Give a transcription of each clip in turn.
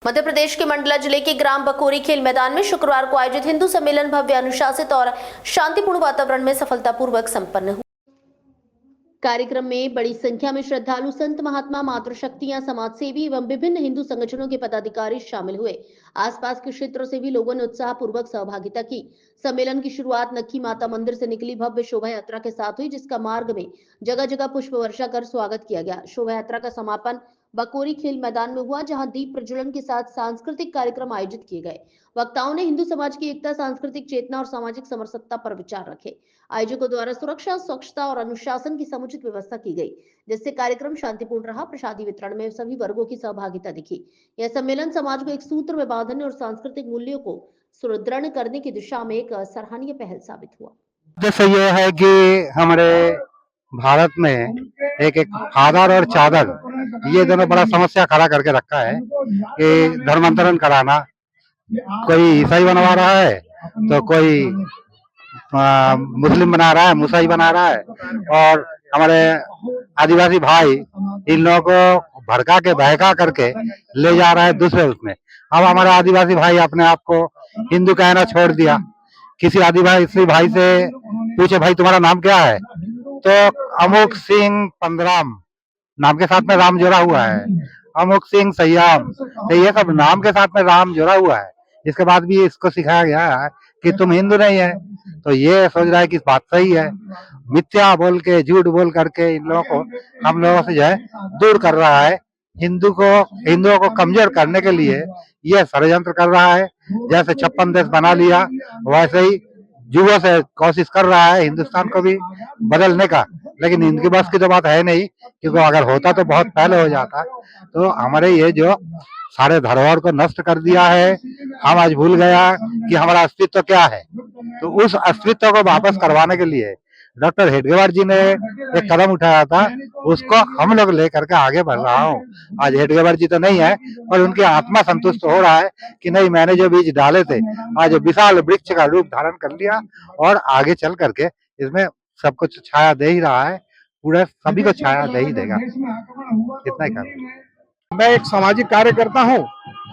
मध्य प्रदेश के मंडला जिले के ग्राम बकोरी खेल मैदान में शुक्रवार को आयोजित हिंदू सम्मेलन भव्य, अनुशासित और शांतिपूर्ण वातावरण में सफलतापूर्वक संपन्न हुआ। कार्यक्रम में बड़ी संख्या में श्रद्धालु, संत महात्मा, मातृशक्तियां, समाजसेवी एवं विभिन्न हिंदू संगठनों के पदाधिकारी शामिल हुए। आसपास के क्षेत्रों से भी लोगों ने उत्साहपूर्वक सहभागिता की। सम्मेलन की शुरुआत नक्की माता मंदिर से निकली भव्य शोभा यात्रा के साथ हुई, जिसका मार्ग में जगह जगह पुष्प वर्षा कर स्वागत किया गया। शोभा यात्रा का समापन बकोरी खेल मैदान में हुआ, जहां दीप प्रज्वलन के साथ सांस्कृतिक कार्यक्रम आयोजित किए गए। वक्ताओं ने हिंदू समाज की एकता, सांस्कृतिक चेतना और सामाजिक समरसत्ता पर विचार रखे। आयोजकों द्वारा सुरक्षा, स्वच्छता और अनुशासन की समुचित व्यवस्था की गई, जिससे कार्यक्रम शांतिपूर्ण रहा। प्रसादी वितरण में सभी वर्गों की सहभागिता दिखी। यह सम्मेलन समाज को एक सूत्र में बांधने और सांस्कृतिक मूल्यों को सुदृढ़ करने की दिशा में एक सराहनीय पहल साबित हुआ। उद्देश्य ये है कि हमारे भारत में एक फादर और चादर, ये दोनों बड़ा समस्या खड़ा करके रखा है कि धर्मांतरण कराना। कोई ईसाई बनवा रहा है तो कोई मुस्लिम बना रहा है, मुसाई बना रहा है, और हमारे आदिवासी भाई इन लोगों को भड़का के बहका करके ले जा रहा है दूसरे उसमें। अब हमारे आदिवासी भाई अपने आप को हिंदू कहना छोड़ दिया। किसी आदिवासी भाई से पूछे, भाई तुम्हारा नाम क्या है, तो अमुक सिंह पंद्राम नाम के साथ में राम जुड़ा हुआ है, अमुक सिंह सयाम, तो ये सब नाम के साथ में राम जुड़ा हुआ है। इसके बाद भी इसको सिखाया गया है कि तुम हिंदू नहीं है, तो ये सोच रहा है कि बात सही है। मिथ्या बोल के, झूठ बोल करके इन लोगों को, हम लोगों से जो है दूर कर रहा है। हिंदुओं को कमजोर करने के लिए ये षड्यंत्र कर रहा है। जैसे 56 देश बना लिया, वैसे ही युगों से कोशिश कर रहा है हिंदुस्तान को भी बदलने का, लेकिन इनकी बस की तो बात है नहीं, क्योंकि अगर होता तो बहुत पहले हो जाता। तो हमारे ये जो सारे धरोहर को नष्ट कर दिया है, हम आज भूल गया कि हमारा अस्तित्व क्या है। तो उस अस्तित्व को वापस करवाने के लिए डॉक्टर हेडगेवार जी ने एक कदम उठाया था, उसको हम लोग लेकर के आगे बढ़ रहा हूँ। आज हेडगेवार जी तो नहीं है, पर उनकी आत्मा संतुष्ट हो रहा है कि नहीं, मैंने जो बीज डाले थे आज विशाल वृक्ष का रूप धारण कर लिया, और आगे चल करके इसमें सब कुछ छाया दे ही रहा है, पूरा सभी को छाया दे ही देगा। इतना ही काम। मैं एक सामाजिक कार्यकर्ता हूं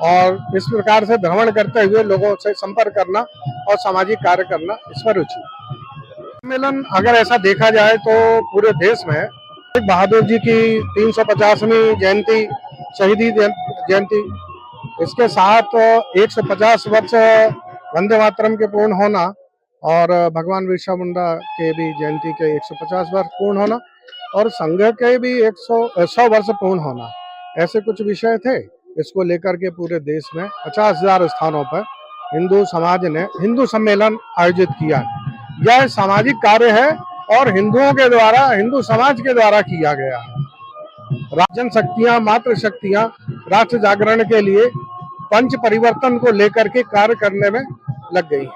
और इस प्रकार से भ्रमण करते हुए लोगों से संपर्क करना और सामाजिक कार्य करना, इसमें रुचि। सम्मेलन अगर ऐसा देखा जाए तो पूरे देश में बहादुर जी की 350वीं जयंती, शहीदी जयंती, इसके साथ 150 वर्ष वंदे मातरम के पूर्ण होना और भगवान बिरसा मुंडा के भी जयंती के 150 वर्ष पूर्ण होना और संघ के भी 100 वर्ष पूर्ण होना, ऐसे कुछ विषय थे। इसको लेकर के पूरे देश में 50,000 स्थानों पर हिंदू समाज ने हिंदू सम्मेलन आयोजित किया। यह सामाजिक कार्य है और हिंदुओं के द्वारा, हिंदू समाज के द्वारा किया गया है। जनशक्तियां, मातृशक्तियां राष्ट्र जागरण के लिए पंच परिवर्तन को लेकर के कार्य करने में लग गई।